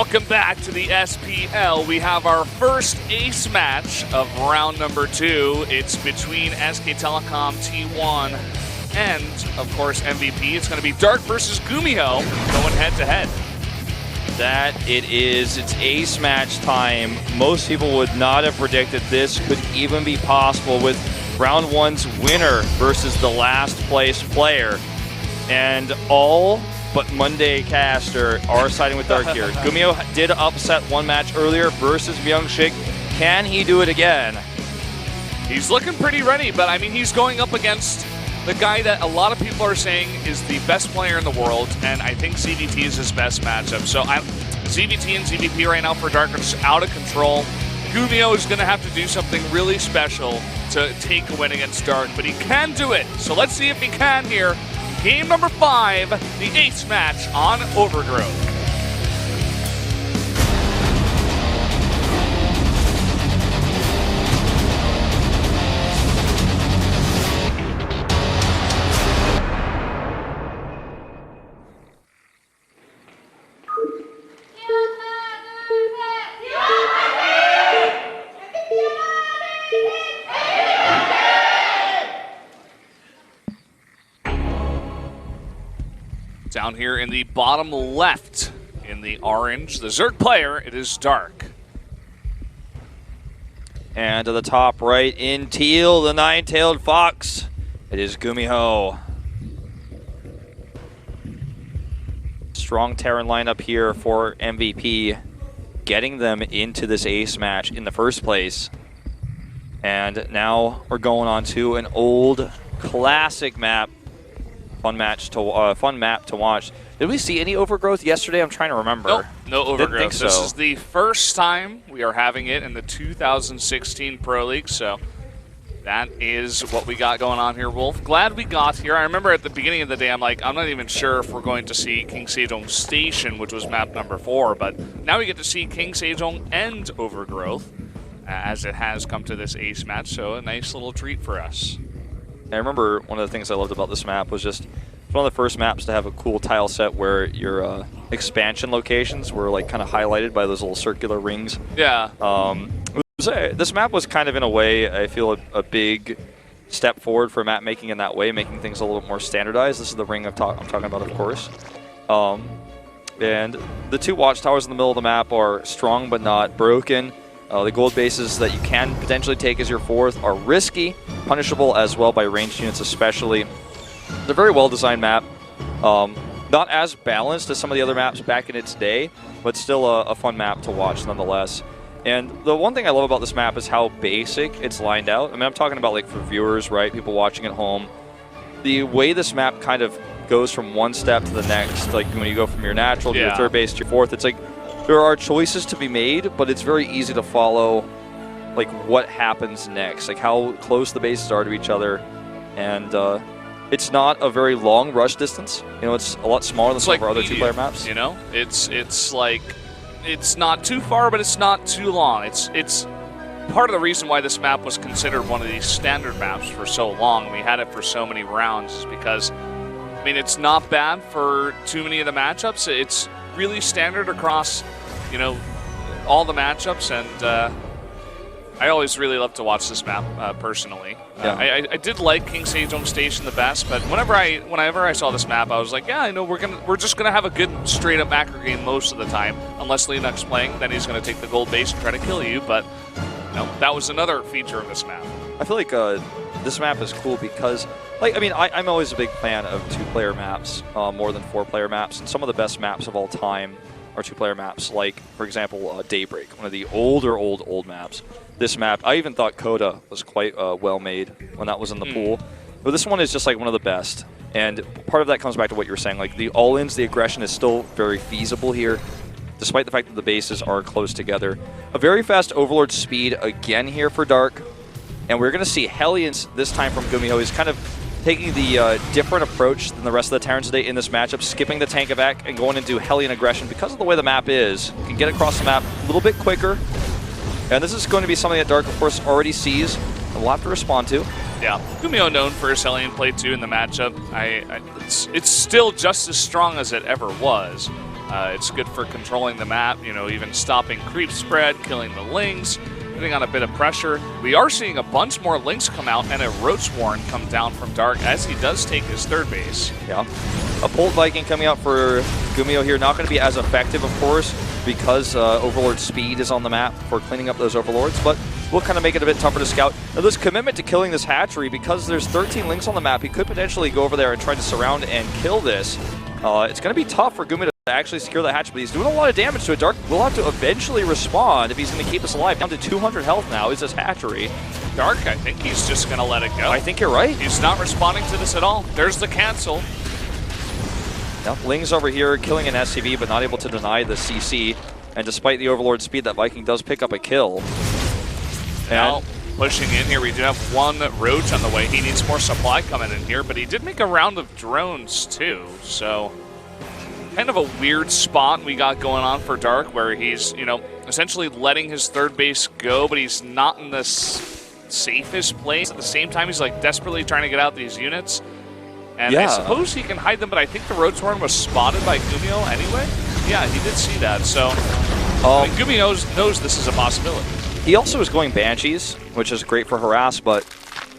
Welcome back to the SPL. We have our first ace match of round number 2. It's between SK Telecom T1 and, of course, MVP. It's going to be Dark versus Gumiho going head-to-head. That it is. It's ace match time. Most people would not have predicted this could even be possible with round 1's winner versus the last place player. And all but Monday Caster are siding with Dark here. Gumiho did upset one match earlier versus Myung-Sik. Can he do it again? He's looking pretty ready, but I mean, he's going up against the guy that a lot of people are saying is the best player in the world, and I think ZVT is his best matchup. So ZVT and ZVP right now for Dark are just out of control. Gumiho is going to have to do something really special to take a win against Dark, but he can do it. So let's see if he can here. Game number 5, the ace match on Overgrowth. Down here in the bottom left, in the orange, the Zerg player, it is Dark. And to the top right in teal, the nine-tailed fox, it is Gumiho. Strong Terran lineup here for MVP, getting them into this ace match in the first place. And now we're going on to an old classic map. Fun map to watch. Did we see any Overgrowth yesterday? I'm trying to remember. Nope, no Overgrowth. Didn't think so. This is the first time we are having it in the 2016 Pro League, so that is what we got going on here, Wolf. Glad we got here. I remember at the beginning of the day, I'm like, I'm not even sure if we're going to see King Sejong Station, which was map number 4, but now we get to see King Sejong and Overgrowth, as it has come to this ace match, so a nice little treat for us. I remember one of the things I loved about this map was just it's one of the first maps to have a cool tile set where your expansion locations were like kind of highlighted by those little circular rings. Yeah. This map was kind of in a way, I feel, a big step forward for map making in that way, making things a little bit more standardized. This is the ring I'm talking about, of course. And the two watchtowers in the middle of the map are strong but not broken. The gold bases that you can potentially take as your 4th are risky, punishable as well by ranged units especially. It's a very well-designed map. Not as balanced as some of the other maps back in its day, but still a fun map to watch nonetheless. And the one thing I love about this map is how basic it's lined out. I mean, I'm talking about like for viewers, right, people watching at home. The way this map kind of goes from one step to the next, like when you go from your natural to your 3rd base to your 4th, it's like there are choices to be made, but it's very easy to follow like what happens next, like how close the bases are to each other. And it's not a very long rush distance. You know, it's a lot smaller than some of our other two-player maps. You know, it's like, it's not too far, but it's not too long. It's part of the reason why this map was considered one of these standard maps for so long. We had it for so many rounds is because, I mean, it's not bad for too many of the matchups. It's really standard across, you know, all the matchups, and I always really love to watch this map personally. Yeah. I did like King Sejong Station the best, but whenever I saw this map, I was like, yeah, I know we're just gonna have a good straight up macro game most of the time, unless Linux playing, then he's gonna take the gold base and try to kill you. But you know, that was another feature of this map. I feel like this map is cool because, like, I mean, I'm always a big fan of 2-player maps more than 4-player maps, and some of the best maps of all time are 2-player maps. Like, for example, Daybreak, one of the old maps. This map, I even thought Coda was quite well made when that was in the pool. But this one is just like one of the best. And part of that comes back to what you were saying. Like the all-ins, the aggression is still very feasible here, despite the fact that the bases are close together. A very fast Overlord speed again here for Dark. And we're going to see Hellions this time from Gumiho. He's kind of taking the different approach than the rest of the Terrans today in this matchup, skipping the tank evac and going into Hellion aggression because of the way the map is. You can get across the map a little bit quicker. And this is going to be something that Dark, of course, already sees and will have to respond to. Yeah, Gumiho known for his Hellion play too in the matchup. It's still just as strong as it ever was. It's good for controlling the map, you know, even stopping creep spread, killing the Lings, putting on a bit of pressure. We are seeing a bunch more Lings come out and a Roach Warren come down from Dark as he does take his third base. Yeah. A Bolt Viking coming out for Gumio here. Not going to be as effective, of course, because Overlord speed is on the map for cleaning up those Overlords, but will kind of make it a bit tougher to scout. Now, this commitment to killing this hatchery, because there's 13 Lings on the map, he could potentially go over there and try to surround and kill this. It's going to be tough for Gumio to actually secure the hatch, but he's doing a lot of damage to it. Dark will have to eventually respond if he's going to keep us alive. Down to 200 health now is this hatchery. Dark, I think he's just going to let it go. I think you're right. He's not responding to this at all. There's the cancel. Now, Lings over here killing an SCV, but not able to deny the CC. And despite the Overlord speed, that Viking does pick up a kill. Now, pushing in here, we do have one Roach on the way. He needs more supply coming in here, but he did make a round of drones too, so kind of a weird spot we got going on for Dark, where he's, you know, essentially letting his third base go, but he's not in the safest place. At the same time, he's like desperately trying to get out these units. And yeah. I suppose he can hide them, but I think the Roach Warren was spotted by Gumio anyway. Yeah, he did see that, so I mean, Gumio knows this is a possibility. He also is going Banshees, which is great for harass, but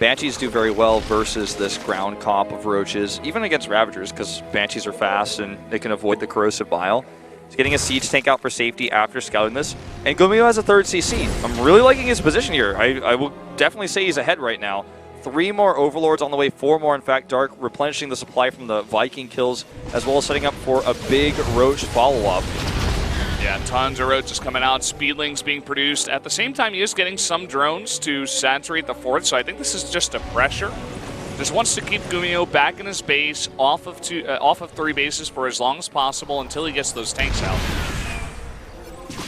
Banshees do very well versus this ground comp of Roaches, even against Ravagers, because Banshees are fast and they can avoid the corrosive bile. He's getting a siege tank out for safety after scouting this, and Gumio has a third CC. I'm really liking his position here. I will definitely say he's ahead right now. 3 more Overlords on the way, 4 more in fact. Dark replenishing the supply from the Viking kills, as well as setting up for a big Roach follow-up. Yeah, tons of Roaches coming out, Speedlings being produced. At the same time, he is getting some drones to saturate the fort, so I think this is just a pressure. Just wants to keep Gumio back in his base, off of 3 bases for as long as possible until he gets those tanks out.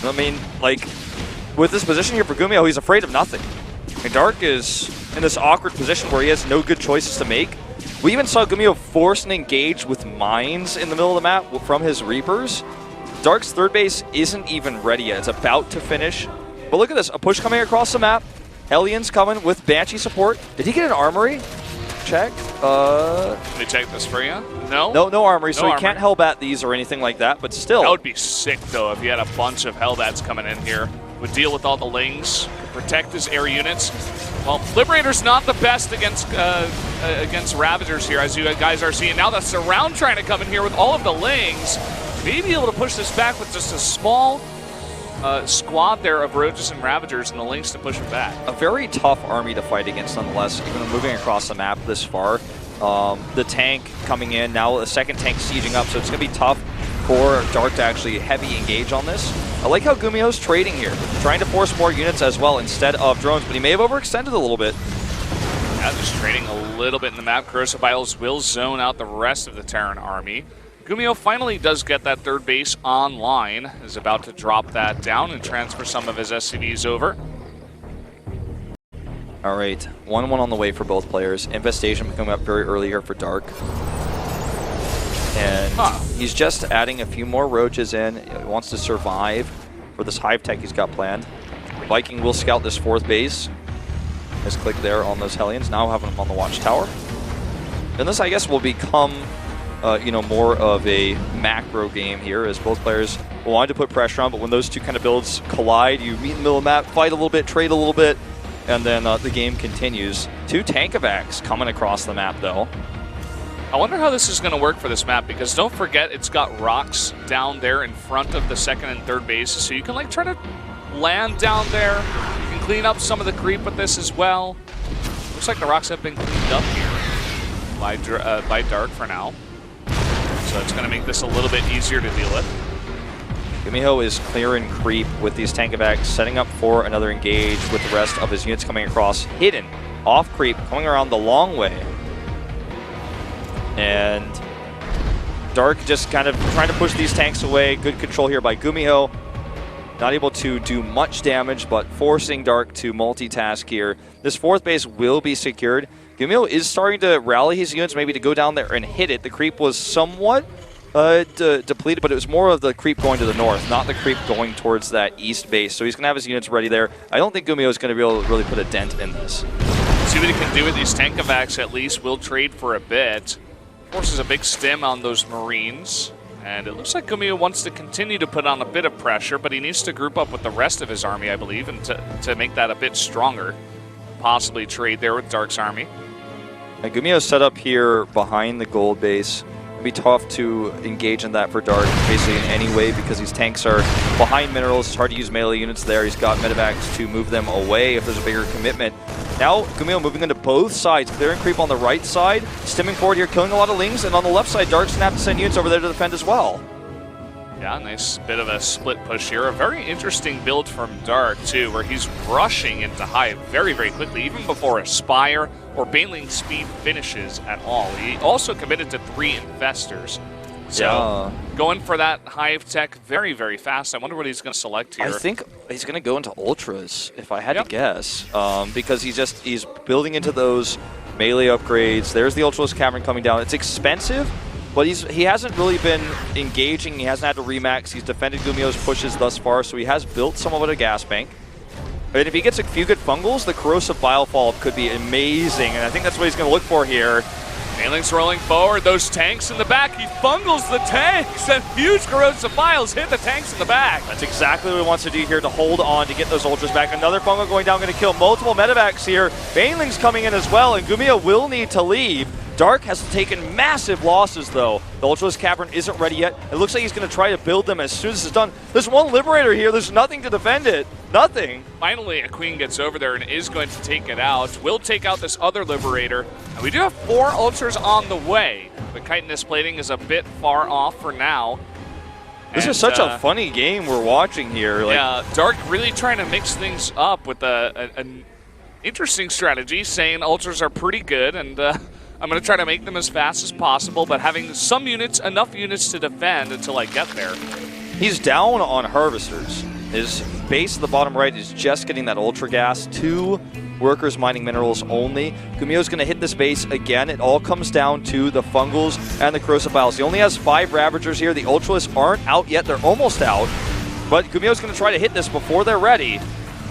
I mean, like, with this position here for Gumio, he's afraid of nothing. I mean, Dark is in this awkward position where he has no good choices to make. We even saw Gumio force and engage with mines in the middle of the map from his Reapers. Dark's third base isn't even ready yet. It's about to finish. But look at this, a push coming across the map. Hellions coming with Banshee support. Did he get an armory? Check. Let me check this for you. No? No armory, so he can't Hellbat these or anything like that, but still. That would be sick, though, if he had a bunch of Hellbats coming in here. Would deal with all the Lings, protect his air units. Well, Liberator's not the best against Ravagers here, as you guys are seeing. Now the Surround trying to come in here with all of the Lings. Maybe able to push this back with just a small squad there of Roaches and Ravagers and the Lings to push it back. A very tough army to fight against nonetheless, even moving across the map this far. The tank coming in, now a second tank sieging up, so it's going to be tough for Dark to actually heavy engage on this. I like how Gumio's trading here, trying to force more units as well instead of drones, but he may have overextended a little bit. Yeah, just trading a little bit in the map. Corrosive Biles will zone out the rest of the Terran army. Gumio finally does get that third base online, is about to drop that down and transfer some of his SCVs over. All right, 1-1 on the way for both players. Infestation coming up very early here for Dark. And he's just adding a few more Roaches in. He wants to survive for this Hive Tech he's got planned. Viking will scout this 4th base. Nice click there on those Hellions, now having them on the watchtower. And this, I guess, will become more of a macro game here, as both players wanted to put pressure on, but when those two kind of builds collide, you meet in the middle of the map, fight a little bit, trade a little bit, and then the game continues. 2 Tankovacs coming across the map, though. I wonder how this is going to work for this map, because don't forget it's got rocks down there in front of the 2nd and 3rd bases, so you can like try to land down there. You can clean up some of the creep with this as well. Looks like the rocks have been cleaned up here by Dark for now. So it's going to make this a little bit easier to deal with. Gumio is clearing creep with these Tankovacs, setting up for another engage with the rest of his units coming across. Hidden, off creep, coming around the long way. And Dark just kind of trying to push these tanks away. Good control here by Gumio. Not able to do much damage, but forcing Dark to multitask here. This 4th base will be secured. Gumio is starting to rally his units, maybe to go down there and hit it. The creep was somewhat depleted, but it was more of the creep going to the north, not the creep going towards that east base. So he's going to have his units ready there. I don't think Gumio is going to be able to really put a dent in this. See what he can do with these Tankovacs at least. Will trade for a bit. Forces a big stim on those Marines. And it looks like Gumio wants to continue to put on a bit of pressure, but he needs to group up with the rest of his army, I believe, and to make that a bit stronger. Possibly trade there with Dark's army. And Gumio's set up here behind the gold base. It'd be tough to engage in that for Dark, basically in any way, because these tanks are behind minerals. It's hard to use melee units there. He's got medevacs to move them away if there's a bigger commitment. Now, Gumio moving into both sides, clearing creep on the right side, stimming forward here, killing a lot of lings, and on the left side, Dark's gonna have to send units over there to defend as well. Yeah, nice bit of a split push here. A very interesting build from Dark, too, where he's rushing into Hive very, very quickly, even before Aspire or Baneling speed finishes at all. He also committed to 3 Infestors. So, going for that Hive tech very, very fast. I wonder what he's going to select here. I think he's going to go into Ultras, if I had to guess, because he's building into those melee upgrades. There's the Ultras Cavern coming down. It's expensive, but he hasn't really been engaging. He hasn't had to remax. He's defended Gumio's pushes thus far, so he has built somewhat of a gas bank. And if he gets a few good fungals, the Corrosive Bile Follow-up could be amazing, and I think that's what he's going to look for here. Baneling's rolling forward, those tanks in the back, he fungals the tanks, and huge Corrosive Biles hit the tanks in the back. That's exactly what he wants to do here, to hold on, to get those Ultras back. Another fungal going down, going to kill multiple medevacs here. Baneling's coming in as well, and Gumio will need to leave. Dark has taken massive losses, though. The Ultras Cavern isn't ready yet. It looks like he's going to try to build them as soon as it's done. There's one Liberator here. There's nothing to defend it. Nothing. Finally, a Queen gets over there and is going to take it out. Will take out this other Liberator. And we do have 4 Ultras on the way. The Chitinous plating is a bit far off for now. This is such a funny game we're watching here. Yeah, Dark really trying to mix things up with an interesting strategy, saying Ultras are pretty good, and I'm going to try to make them as fast as possible, but having some units, enough units to defend until I get there. He's down on Harvesters. His base at the bottom right is just getting that Ultra Gas. 2 workers mining minerals only. Gumio's going to hit this base again. It all comes down to the Fungals and the Corrosive Biles. He only has 5 Ravagers here. The Ultras aren't out yet. They're almost out. But Gumio's going to try to hit this before they're ready.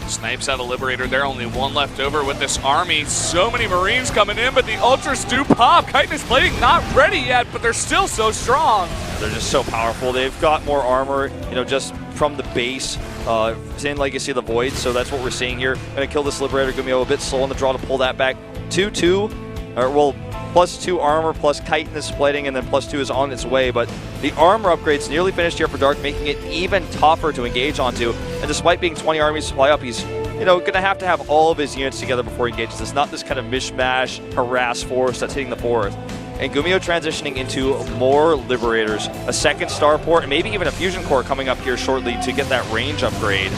Snipes out a Liberator there, only 1 left over with this army. So many Marines coming in, but the Ultras do pop. Chitinous plating not ready yet, but they're still so strong. They're just so powerful. They've got more armor, just from the base. In Legacy of the Void, so that's what we're seeing here. Gonna kill this Liberator. Gumio a bit slow on the draw to pull that back. 2-2, or well, +2 armor, plus Chitinous plating, and then +2 is on its way, but the armor upgrade's nearly finished here for Dark, making it even tougher to engage onto. And despite being 20 armies supply up, he's gonna have to have all of his units together before he engages. It's not this kind of mishmash, harass force that's hitting the 4th. And Gumio transitioning into more Liberators, a 2nd Starport, and maybe even a Fusion Core coming up here shortly to get that range upgrade.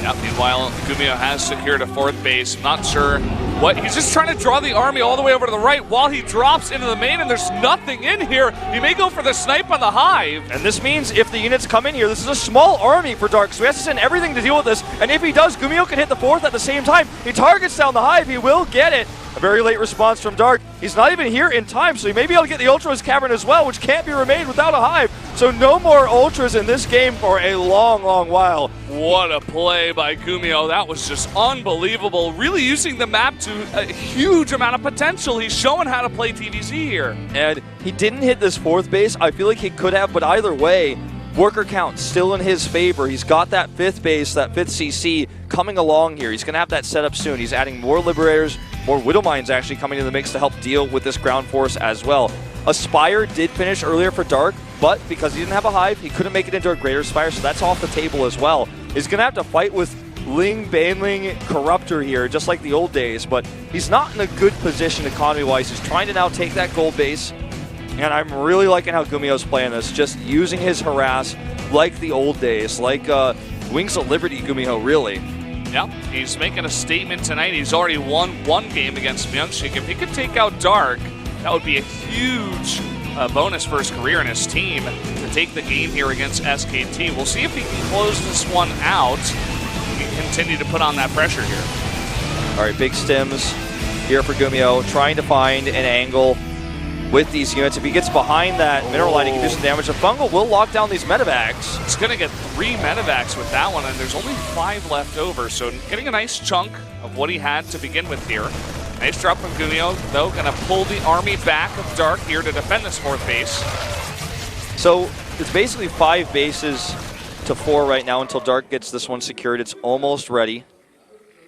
Yeah, meanwhile, Gumio has secured a 4th base. Not sure what. He's just trying to draw the army all the way over to the right while he drops into the main, and there's nothing in here. He may go for the snipe on the Hive. And this means if the units come in here, this is a small army for Dark, so he has to send everything to deal with this. And if he does, Gumio can hit the 4th at the same time. He targets down the Hive. He will get it. A very late response from Dark. He's not even here in time, so he may be able to get the Ultras Cavern as well, which can't be remained without a Hive. So no more Ultras in this game for a long, long while. What a play by Gumio. That was just unbelievable. Really using the map to a huge amount of potential. He's showing how to play TVZ here. And he didn't hit this 4th base. I feel like he could have, but either way, worker count still in his favor. He's got that 5th base, that 5th CC coming along here. He's going to have that set up soon. He's adding more Liberators, more Widowmines actually coming in the mix to help deal with this ground force as well. Aspire did finish earlier for Dark, but because he didn't have a Hive, he couldn't make it into a Greater Spire, so that's off the table as well. He's going to have to fight with Ling, Baneling, Corruptor here, just like the old days, but he's not in a good position economy-wise. He's trying to now take that gold base, and I'm really liking how Gumio's playing this, just using his harass like the old days, like Wings of Liberty Gumio, really. Yeah, he's making a statement tonight. He's already won 1 game against Myungshik. If he could take out Dark, that would be a huge bonus for his career and his team to take the game here against SKT. We'll see if he can close this one out. He can continue to put on that pressure here. All right, big stims here for Gumio, trying to find an angle with these units. If he gets behind that mineral line, he can do some damage. The Fungal will lock down these medevacs. He's going to get 3 medevacs with that one, and there's only 5 left over, so getting a nice chunk of what he had to begin with here. Nice drop from Gumio, though, going to pull the army back of Dark here to defend this 4th base. So it's basically 5 bases to 4 right now until Dark gets this one secured. It's almost ready.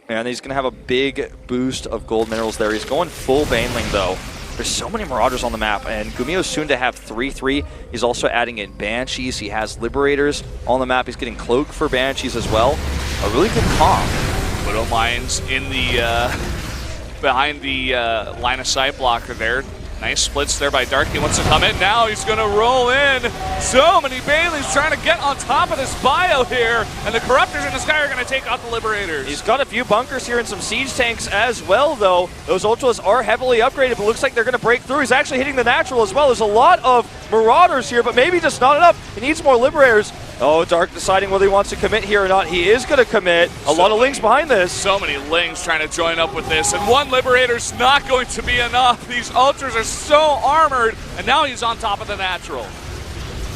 And he's going to have a big boost of gold minerals there. He's going full Baneling, though. There's so many Marauders on the map, and Gumio's soon to have 3-3. He's also adding in Banshees. He has Liberators on the map. He's getting Cloak for Banshees as well. A really good comp. Widow Mines in the behind the line of sight blocker there. Nice splits there by Dark. He wants to come in now. He's going to roll in. So many Baileys trying to get on top of this bio here. And the Corruptors in the sky are going to take out the Liberators. He's got a few bunkers here and some siege tanks as well, though. Those Ultras are heavily upgraded, but looks like they're going to break through. He's actually hitting the natural as well. There's a lot of Marauders here, but maybe just not enough. He needs more Liberators. Oh, Dark deciding whether he wants to commit here or not. He is going to commit. A lot of Lings behind this. So many Lings trying to join up with this, and one Liberator's not going to be enough. These Ultras are so armored, and now he's on top of the natural.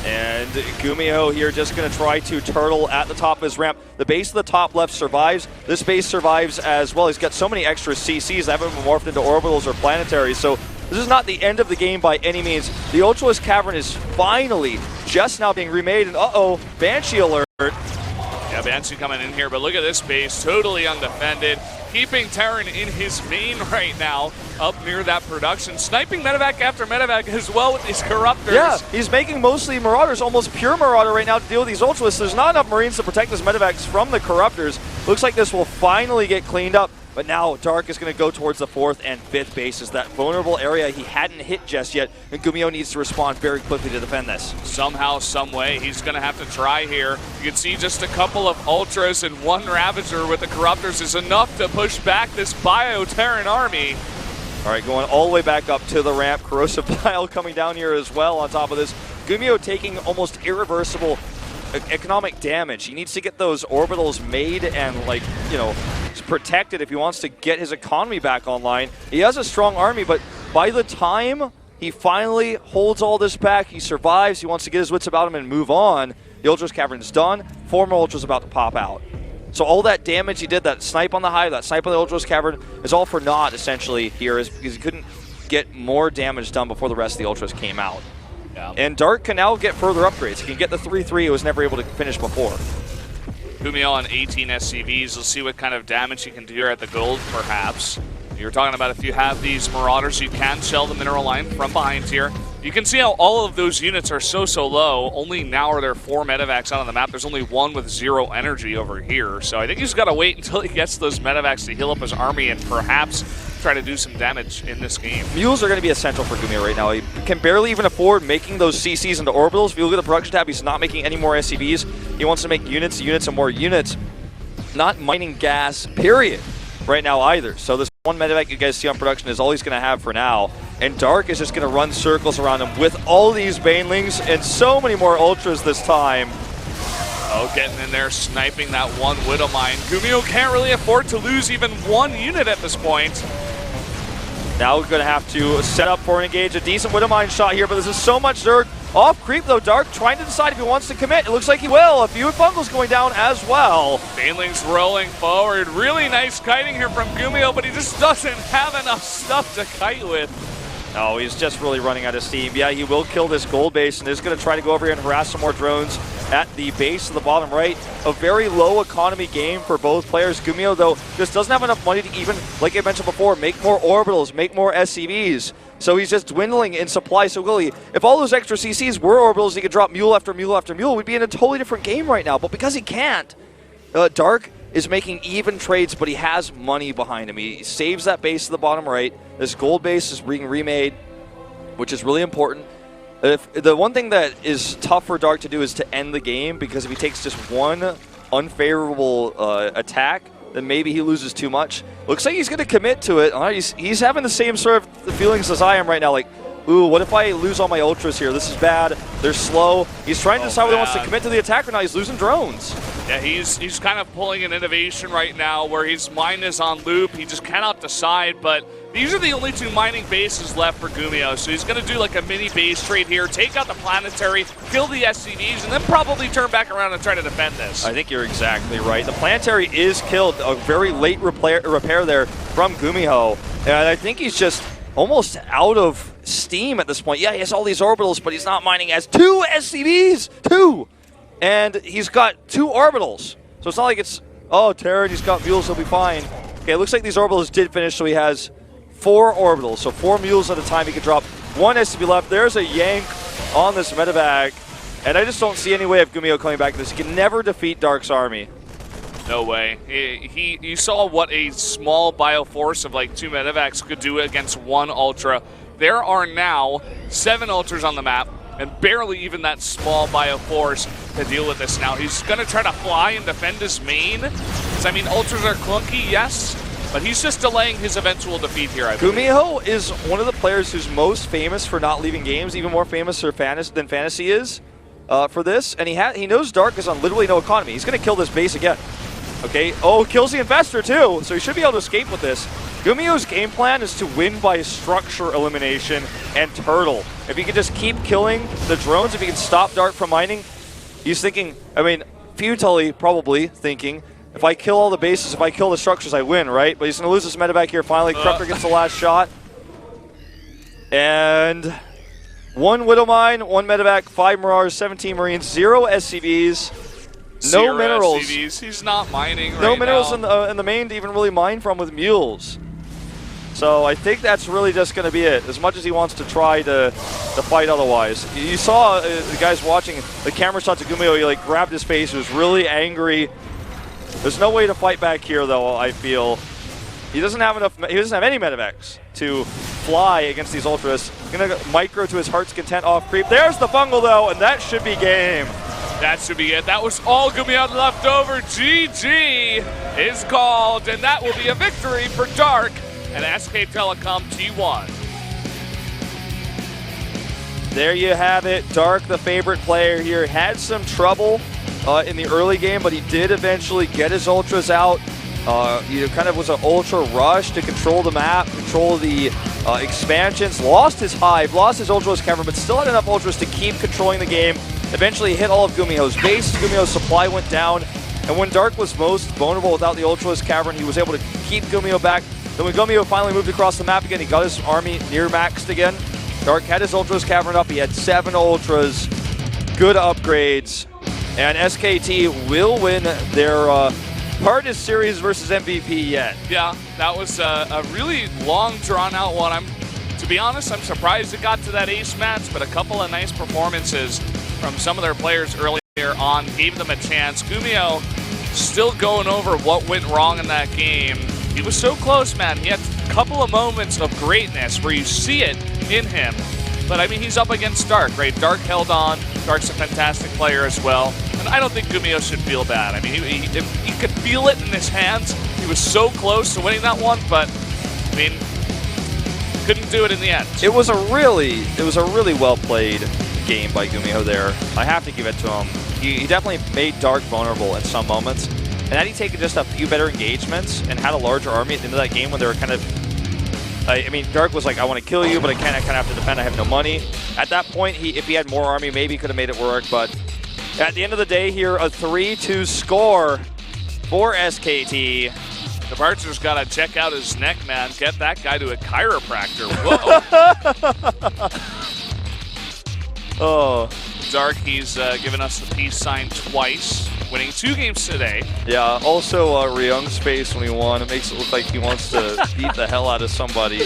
And Gumio here just going to try to turtle at the top of his ramp. The base of the top left survives. This base survives as well. He's got so many extra CCs that haven't been morphed into orbitals or planetaries, so this is not the end of the game by any means. The Ultralis Cavern is finally just now being remade, and uh-oh, Banshee alert. Yeah, Banshee coming in here, but look at this base, totally undefended. Keeping Terran in his main right now, up near that production. Sniping medevac after medevac as well with these Corruptors. Yeah, he's making mostly Marauders, almost pure Marauder right now to deal with these Ultras. There's not enough Marines to protect his medevacs from the Corruptors. Looks like this will finally get cleaned up. But now Dark is going to go towards the 4th and 5th bases, that vulnerable area he hadn't hit just yet, and Gumio needs to respond very quickly to defend this. Somehow, some way, he's going to have to try here. You can see just a couple of Ultras and one Ravager with the Corruptors is enough to push back this Bio-Terran army. All right, going all the way back up to the ramp. Corrosive Bile coming down here as well on top of this. Gumio taking almost irreversible economic damage. He needs to get those orbitals made and, like, you know, protected if he wants to get his economy back online. He has a strong army, but by the time he finally holds all this back, he survives, he wants to get his wits about him and move on, the Ultras Cavern's done, 4 more Ultras about to pop out. So all that damage he did, that snipe on the hive, that snipe on the Ultras Cavern, is all for naught essentially here, is because he couldn't get more damage done before the rest of the Ultras came out. Yeah. And Dark can now get further upgrades. He can get the 3-3 he was never able to finish before. Gumio on 18 SCVs. We'll see what kind of damage he can do here at the gold, perhaps. You were talking about if you have these Marauders, you can shell the mineral line from behind here. You can see how all of those units are so low. Only now are there 4 medevacs out on the map. There's only 1 with 0 energy over here. So I think he's got to wait until he gets those medevacs to heal up his army and perhaps try to do some damage in this game. Mules are going to be essential for Gumio right now. He can barely even afford making those CCs into orbitals. If you look at the production tab, he's not making any more SCVs. He wants to make units, and more units. Not mining gas, period, right now either. So this one medevac you guys see on production is all he's going to have for now. And Dark is just going to run circles around him with all these Banelings and so many more Ultras this time. Oh, getting in there, sniping that one Widow Mine. Gumio can't really afford to lose even 1 unit at this point. Now we're going to have to set up for an engage. A decent Widow Mine shot here, but this is so much Zerg. Off creep though, Dark trying to decide if he wants to commit. It looks like he will. A few bungles going down as well. Baneling's rolling forward. Really nice kiting here from Gumio, but he just doesn't have enough stuff to kite with. Oh, he's just really running out of steam. Yeah, he will kill this gold base and is going to try to go over here and harass some more drones at the base of the bottom right. A very low economy game for both players. Gumio, though, just doesn't have enough money to even, like I mentioned before, make more orbitals, make more SCVs. So he's just dwindling in supply so quickly. If all those extra CCs were orbitals, he could drop mule after mule after mule. We'd be in a totally different game right now. But because he can't, Dark is making even trades, but he has money behind him. He saves that base to the bottom right. This gold base is being remade, which is really important. The one thing that is tough for Dark to do is to end the game, because if he takes just one unfavorable attack, then maybe he loses too much. Looks like he's going to commit to it. He's having the same sort of feelings as I am right now, like, ooh, what if I lose all my Ultras here? This is bad. They're slow. He's trying to decide whether he wants to commit to the attack or not. He's losing drones. Yeah, he's kind of pulling an innovation right now where his mine is on loop. He just cannot decide, but these are the only 2 mining bases left for Gumio, so he's going to do like a mini base trade here, take out the planetary, kill the SCVs, and then probably turn back around and try to defend this. I think you're exactly right. The planetary is killed. A very late repair there from Gumio, and I think he's just almost out of steam at this point. Yeah, he has all these orbitals, but he's not mining. He has 2 SCVs! 2! And he's got 2 orbitals. So it's not like it's, oh, Terran, he's got mules, he'll be fine. Okay, it looks like these orbitals did finish, so he has 4 orbitals. So 4 mules at a time. He can drop 1 SCV left. There's a yank on this medevac. And I just don't see any way of Gumiho coming back to this. He can never defeat Dark's army. No way. You saw what a small bioforce of like 2 medevacs could do against 1 Ultra. There are now 7 Ultras on the map, and barely even that small bioforce to deal with this now. He's going to try to fly and defend his main. I mean, Ultras are clunky, yes, but he's just delaying his eventual defeat here, I believe. Gumiho is one of the players who's most famous for not leaving games, even more famous than Fantasy is for this. And he knows Dark is on literally no economy. He's going to kill this base again. Okay, oh, kills the Investor too, so he should be able to escape with this. Gumiho's game plan is to win by structure elimination and turtle. If he can just keep killing the drones, if he can stop Dark from mining, he's thinking, I mean, futilely probably thinking, if I kill all the bases, if I kill the structures, I win, right? But he's going to lose this medevac here finally. Krupker gets the last shot. And 1 Widow Mine, 1 medevac, 5 Mirage, 17 Marines, 0 SCVs. No minerals. SCVs. He's not mining right now. No minerals in the main to even really mine from with mules. So I think that's really just going to be it, as much as he wants to try to fight otherwise. You saw the guys watching the camera shots of Gumiho, he like grabbed his face, he was really angry. There's no way to fight back here though, I feel. He doesn't have any medevacs to fly against these Ultras. He's going to micro to his heart's content off creep. There's the fungal though, and that should be game. That should be it. That was all Gumiho left over. GG is called, and that will be a victory for Dark and SK Telecom T1. There you have it. Dark, the favorite player here, had some trouble in the early game, but he did eventually get his Ultras out. He kind of was an Ultra rush to control the map, control the expansions, lost his Hive, lost his Ultras cavern, but still had enough Ultras to keep controlling the game. Eventually hit all of Gumiho's base. Gumiho's supply went down, and when Dark was most vulnerable without the Ultras cavern, he was able to keep Gumiho back. Then when Gumiho finally moved across the map again, he got his army near maxed again. Dark had his Ultras cavern up. He had 7 Ultras, good upgrades, and SKT will win their hardest series versus MVP yet. Yeah, that was a really long, drawn-out one. To be honest, I'm surprised it got to that ace match, but a couple of nice performances from some of their players earlier on gave them a chance. Gumiho still going over what went wrong in that game. He was so close, man. He had a couple of moments of greatness where you see it in him. But, I mean, he's up against Dark, right? Dark held on. Dark's a fantastic player as well. And I don't think Gumiho should feel bad. I mean, he could feel it in his hands. He was so close to winning that one, but, I mean, couldn't do it in the end. It was a really well played game by Gumiho there. I have to give it to him. He definitely made Dark vulnerable in some moments. And had he taken just a few better engagements and had a larger army at the end of that game when they were kind of, I mean, Dark was like, I want to kill you, but I kind of have to defend. I have no money. At that point, if he had more army, maybe he could have made it work. But at the end of the day here, a 3-2 score for SKT. The Archer's got to check out his neck, man. Get that guy to a chiropractor. Whoa. Oh. Dark, he's given us the peace sign twice, winning 2 games today. Yeah, also Ryung's face when he won, it makes it look like he wants to beat the hell out of somebody.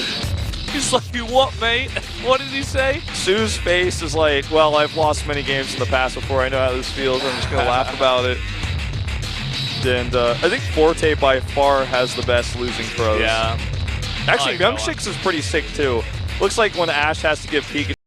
He's like, what, mate? What did he say? Sue's face is like, well, I've lost many games in the past before. I know how this feels. I'm just going to laugh about it. And I think Forte by far has the best losing throws. Yeah. Actually, Young Shix is pretty sick too. Looks like when Ash has to give Pikachu